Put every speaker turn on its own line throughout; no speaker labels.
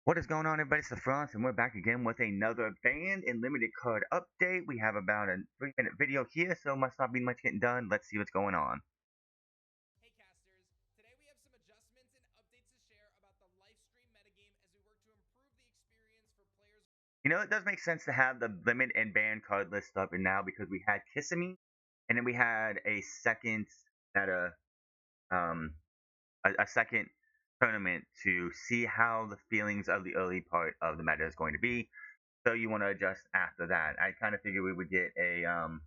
What is going on, everybody? It's the France, and we're back again with another banned and limited card update. We have about a 3-minute video here, so must not be much getting done. Let's see what's going on.
Hey casters, today we have some adjustments and updates to share about the Lifestream metagame as we work to improve the experience for players.
You know, it does make sense to have the limit and ban card list up and now because we had Kissimmee, and then we had a second um a second tournament to see how the feelings of the early part of the meta is going to be. So you want to adjust after that. I kind of figured we would get an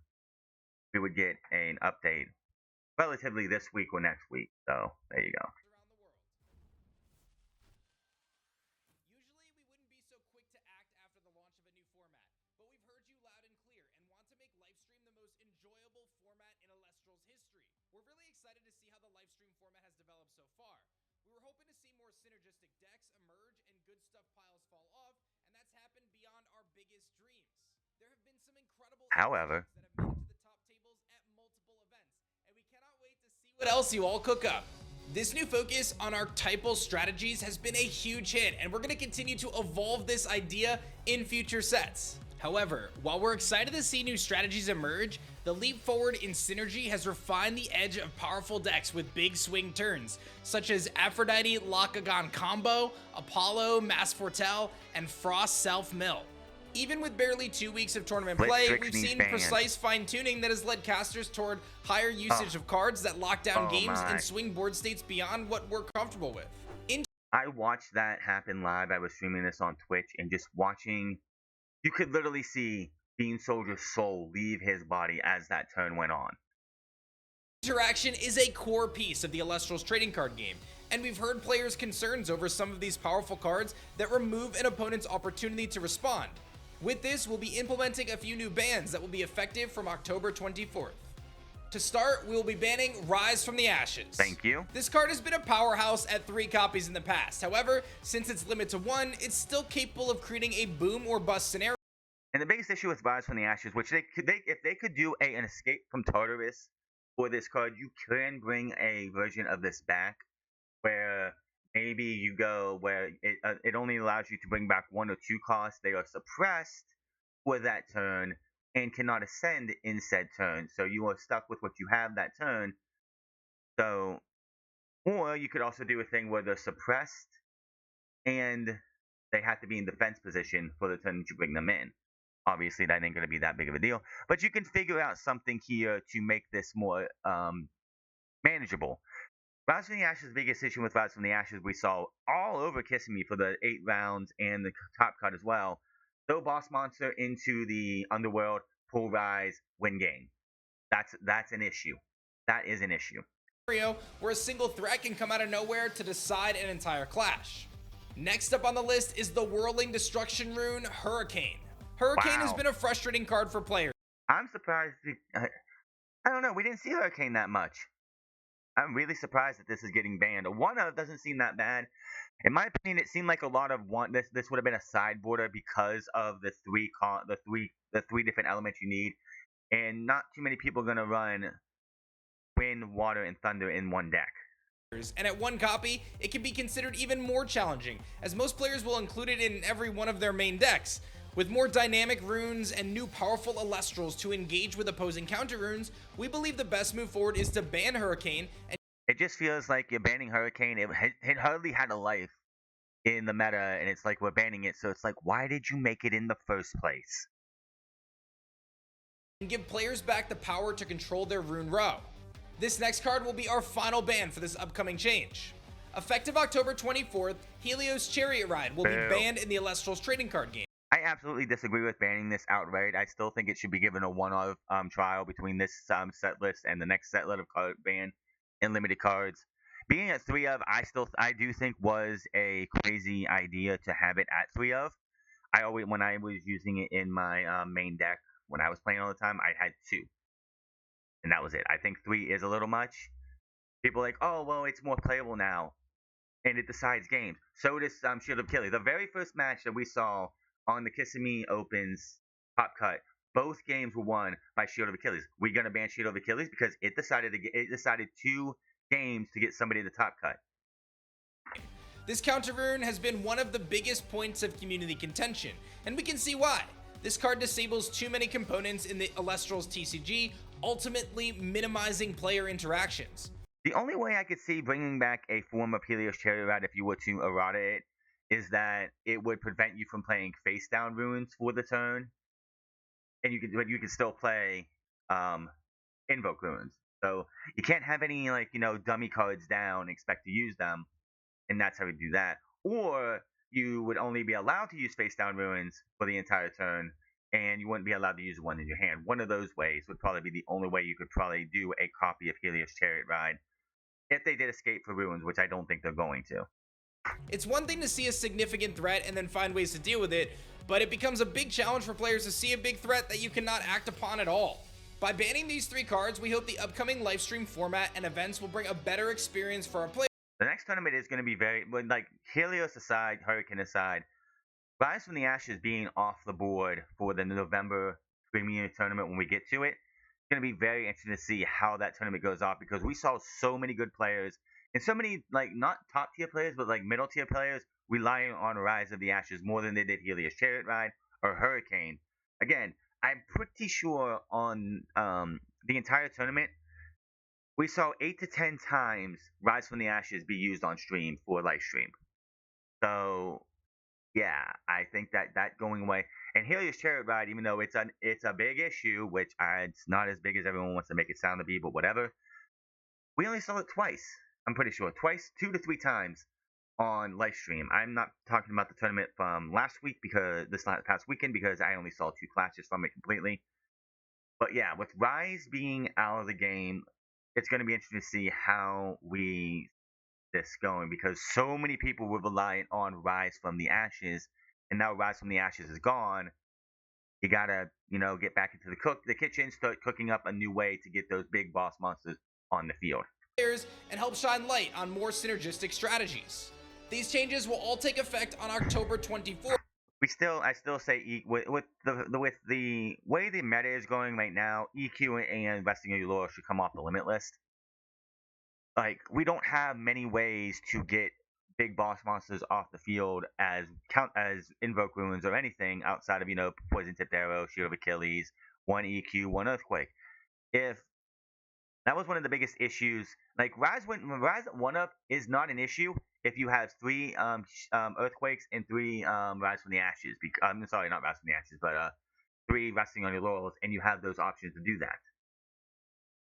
update relatively this week or next week. So there you go.
Around the world. Usually we wouldn't be so quick to act after the launch of a new format, but we've heard you loud and clear and want to make Lifestream the most enjoyable format in Elestrals history. We're really excited to see how the Lifestream format has developed so far. We were hoping to see more synergistic decks emerge and good stuff piles fall off, and that's happened beyond our biggest dreams. There have been some incredible
However,
that have made it to the top tables at multiple events, and we cannot wait to see what else you all cook up. This new focus on archetypal strategies has been a huge hit, and we're going to continue to evolve this idea in future sets. However, while we're excited to see new strategies emerge, the leap forward in synergy has refined the edge of powerful decks with big swing turns, such as Aphrodite Lakagon combo, Apollo Mass Fortel, and Frost Self Mill. Even with barely 2 weeks of tournament play, we've seen precise fine-tuning that has led casters toward higher usage of cards that lock down games and swing board states beyond what we're comfortable with.
I watched that happen live. I was streaming this on Twitch and just watching. You could literally see Bean Soldier's soul leave his body as that turn went on.
Interaction is a core piece of the Elestrals trading card game, and we've heard players' concerns over some of these powerful cards that remove an opponent's opportunity to respond. With this, we'll be implementing a few new bans that will be effective from October 24th. To start, we will be banning Rise from the Ashes.
Thank you.
This card has been a powerhouse at 3 copies in the past. However, since it's limited to 1, it's still capable of creating a boom or bust scenario.
And the biggest issue with Rise from the Ashes, which if they could do an escape from Tartarus for this card, you can bring a version of this back where maybe you go where it only allows you to bring back 1 or 2 costs. They are suppressed for that turn and cannot ascend in said turn. So you are stuck with what you have that turn. So, or you could also do a thing where they're suppressed and they have to be in defense position for the turn that you bring them in. Obviously, that ain't going to be that big of a deal. But you can figure out something here to make this more manageable. Rise from the Ashes' biggest issue with Rise from the Ashes we saw all over Kissing Me for the 8 rounds and the top cut as well. Throw boss monster into the underworld, pull Rise, win game. That's an issue. That is an issue.
Where a single threat can come out of nowhere to decide an entire clash. Next up on the list is the Whirling Destruction rune, Hurricane. Hurricane has been a frustrating card for players.
I'm surprised. I don't know. We didn't see Hurricane that much. I'm really surprised that this is getting banned. One of doesn't seem that bad. In my opinion, it seemed like a lot of one. This would have been a sideboarder because of the three different elements you need, and not too many people are gonna run wind, water, and thunder in one deck.
And at 1 copy, it can be considered even more challenging, as most players will include it in every one of their main decks. With more dynamic runes and new powerful Elestrals to engage with opposing counter runes, we believe the best move forward is to ban Hurricane.
It just feels like you're banning Hurricane. It hardly had a life in the meta, and it's like we're banning it. So it's like, why did you make it in the first place?
And give players back the power to control their rune row. This next card will be our final ban for this upcoming change. Effective October 24th, Helios Chariot Ride will be banned in the Elestrals trading card game.
I absolutely disagree with banning this outright. I still think it should be given a one-off trial between this set list and the next set list of card ban and limited cards. Being at 3 of, I do think was a crazy idea to have it at 3 of. When I was using it in my main deck when I was playing all the time, I had 2, and that was it. I think 3 is a little much. People are like, oh well, it's more playable now, and it decides games. So does Shield of Achilles. The very first match that we saw on the Kissimmee Opens top cut, both games were won by Shield of Achilles. We're gonna ban Shield of Achilles because it decided 2 games to get somebody to the top cut.
This counter rune has been one of the biggest points of community contention, and we can see why. This card disables too many components in the Elestrals TCG, ultimately minimizing player interactions.
The only way I could see bringing back a form of Helios Chariot Ride if you were to errata it is that it would prevent you from playing face down runes for the turn, and but you can still play invoke runes. So you can't have any dummy cards down and expect to use them, and that's how we do that. Or you would only be allowed to use face down ruins for the entire turn, and you wouldn't be allowed to use one in your hand. One of those ways would probably be the only way you could probably do a copy of Helios Chariot Ride if they did escape for ruins, which I don't think they're going to.
It's one thing to see a significant threat and then find ways to deal with it, but it becomes a big challenge for players to see a big threat that you cannot act upon at all. By banning these 3 cards, we hope the upcoming livestream format and events will bring a better experience for our players.
The next tournament is going to be Helios aside, Hurricane aside, Rise from the Ashes being off the board for the November Premier Tournament when we get to it. It's going to be very interesting to see how that tournament goes off, because we saw so many good players and so many not top tier players but middle tier players relying on Rise of the Ashes more than they did Helios Chariot Ride or Hurricane. Again, I'm pretty sure on the entire tournament we saw 8 to 10 times Rise from the Ashes be used on stream for live stream. So yeah, I think that going away, and Helios Chariot Ride, even though it's a big issue, which it's not as big as everyone wants to make it sound to be, but whatever. We only saw it twice. I'm pretty sure twice, 2 to 3 times on live stream. I'm not talking about the tournament from last week, because this past weekend, because I only saw 2 clashes from it completely. But yeah, with Rise being out of the game, it's going to be interesting to see how we this going, because so many people were reliant on Rise from the Ashes, and now Rise from the Ashes is gone. You gotta, get back into the kitchen, start cooking up a new way to get those big boss monsters on the field.
And help shine light on more synergistic strategies. These changes will all take effect on October 24th.
I still say with the way the meta is going right now, EQ and investing in your lore should come off the limit list. We don't have many ways to get big boss monsters off the field as invoke ruins or anything outside of poison tipped arrow, shield of Achilles, 1 EQ, 1 earthquake. If that was one of the biggest issues, Rise 1-up is not an issue if you have 3 earthquakes and 3 Rise from the Ashes. I'm sorry, not Rise from the Ashes, but 3 resting on your laurels, and you have those options to do that.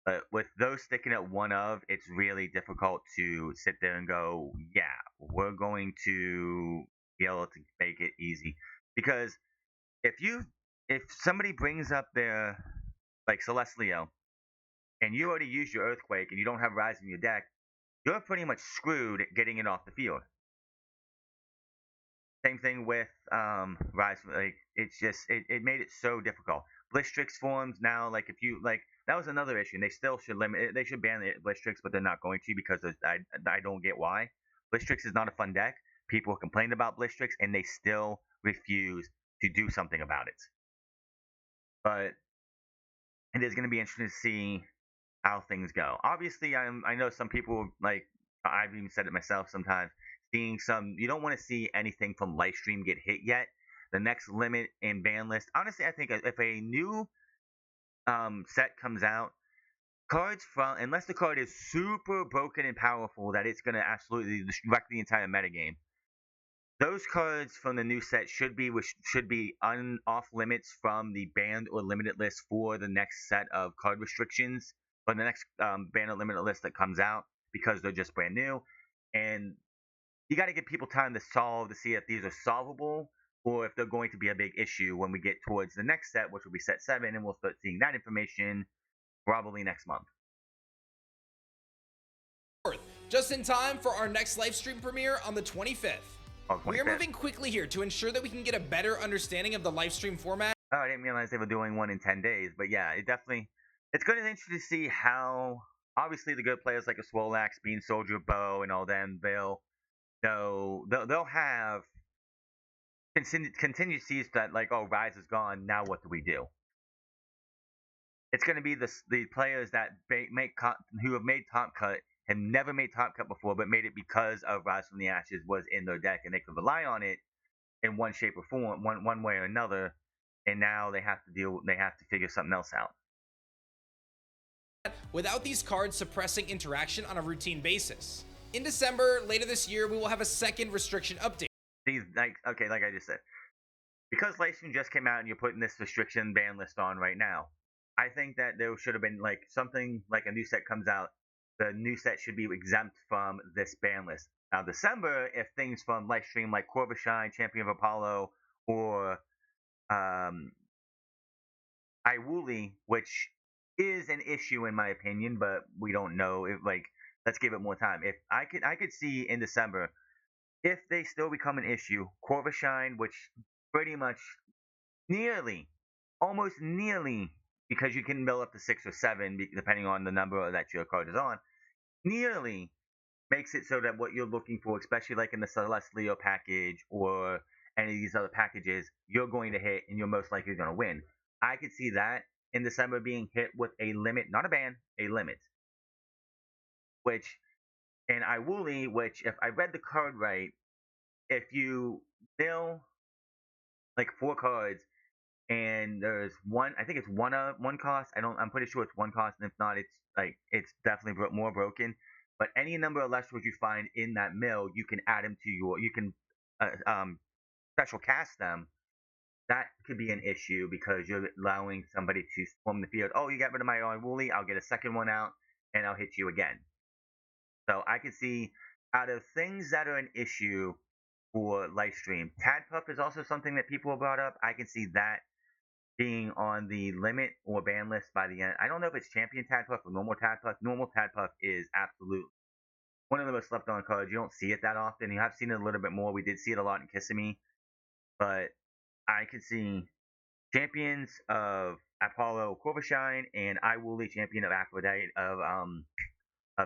But with those sticking at 1-of, it's really difficult to sit there and go, yeah, we're going to be able to make it easy. Because if somebody brings up their Celestial, and you already used your Earthquake and you don't have Rise in your deck, you're pretty much screwed at getting it off the field. Same thing with Rise. It's just it made it so difficult. Blistrix forms now. If you that was another issue. And they still should limit it. They should ban the Blistrix, but they're not going to, because I don't get why. Blistrix is not a fun deck. People complain about Blistrix, and they still refuse to do something about it. But it is going to be interesting to see how things go. Obviously, I know some people, I've even said it myself sometimes, seeing you don't want to see anything from Livestream get hit yet. The next limit and ban list, honestly, I think if a new set comes out, cards unless the card is super broken and powerful that it's going to absolutely wreck the entire metagame, those cards from the new set should be off limits from the banned or limited list for the next set of card restrictions, or the next banned or limited list that comes out, because they're just brand new. And you got to give people time to see if these are solvable, or if they're going to be a big issue when we get towards the next set, which will be set 7, and we'll start seeing that information probably next month.
Just in time for our next live stream premiere on the 25th. We are moving quickly here to ensure that we can get a better understanding of the live stream format.
Oh, I didn't realize they were doing one in 10 days, but yeah, it's going to be interesting to see how, obviously, the good players like a Swolax, Bean Soldier, Bow, and all them, they'll have contingencies that oh, Rise is gone, now what do we do? It's going to be the players that who have made top cut had never made Top Cut before, but made it because of Rise from the Ashes was in their deck, and they could rely on it in one shape or form, one way or another. And now they have to figure something else out.
Without these cards suppressing interaction on a routine basis. In December, later this year, we will have a second restriction update.
These, like I just said, because Lightstream just came out and you're putting this restriction ban list on right now, I think that there should have been like something like a new set comes out, the new set should be exempt from this ban list. Now December, if things from Lightstream like Corvishine, Champion of Apollo, or Iwuli, which is an issue in my opinion, but we don't know if like let's give it more time. If I could see in December if they still become an issue, Corvishine, which pretty much nearly, almost nearly, because you can build up to 6 or 7 depending on the number that your card is on, nearly makes it so that what you're looking for, especially like in the Celestial package or any of these other packages, you're going to hit and you're most likely going to win. I could see that in December being hit with a limit, not a ban, a limit. Which, in Iwuli, which if I read the card right, if you mill like 4 cards and there's one, I think it's one cost. I'm pretty sure it's one cost, and if not, it's definitely more broken. But any number of Elestrals you find in that mill, you can add them to you can special cast them. That could be an issue because you're allowing somebody to swarm the field. Oh, you got rid of my Woolly, I'll get a second one out and I'll hit you again. So I could see out of things that are an issue for Lightstream, Tadpuff is also something that people have brought up. I can see that being on the limit or ban list by the end. I don't know if it's Champion Tadpuff or Normal Tadpuff. Normal Tadpuff is absolutely one of the most slept on cards. You don't see it that often. You have seen it a little bit more. We did see it a lot in Kissimmee, but I could see champions of Apollo Corvishine and Iwuli, champion of Aphrodite of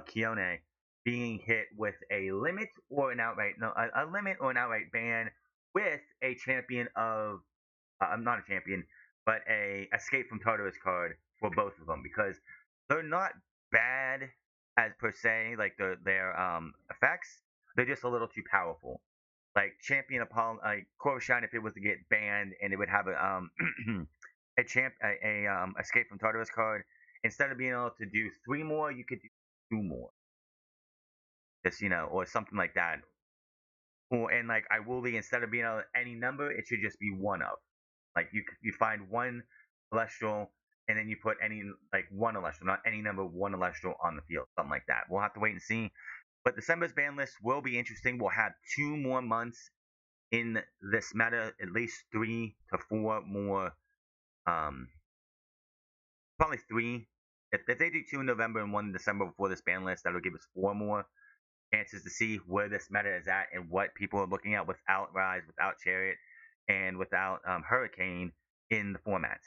Kione, being hit with a limit or an outright a limit or an outright ban with a champion of not a champion, but a Escape from Tartarus card for both of them, because they're not bad as per se, like their effects. They're just a little too powerful. Like Champion Apollo, like Corvishine, if it was to get banned and it would have a Escape from Tartarus card, instead of being able to do 3 more, you could do 2 more. Just or something like that. Or and like Iwuli, instead of being able any number, it should just be one of. Like you find one Celestial and then you put any like one Celestial, not any number, one Celestial on the field, something like that. We'll have to wait and see. But December's ban list will be interesting. We'll have 2 more months in this meta, at least 3 to 4 more. Probably 3. If they do 2 in November and 1 in December before this ban list, that'll give us 4 more chances to see where this meta is at and what people are looking at without Rise, without Chariot, and without Hurricane in the format.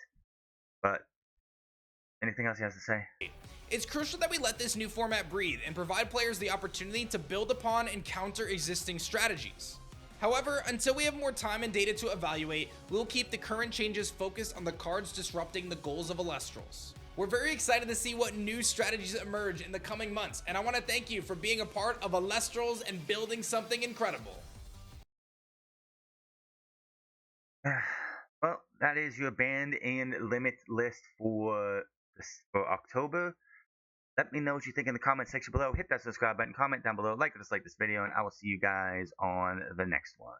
But anything else he has to say?
It's crucial that we let this new format breathe and provide players the opportunity to build upon and counter existing strategies. However, until we have more time and data to evaluate, we'll keep the current changes focused on the cards disrupting the goals of Elestrals. We're very excited to see what new strategies emerge in the coming months, and I want to thank you for being a part of Elestrals and building something incredible.
Well, that is your banned and limit list for October. Let me know what you think in the comment section below. Hit that subscribe button, comment down below, like or dislike this video, and I will see you guys on the next one.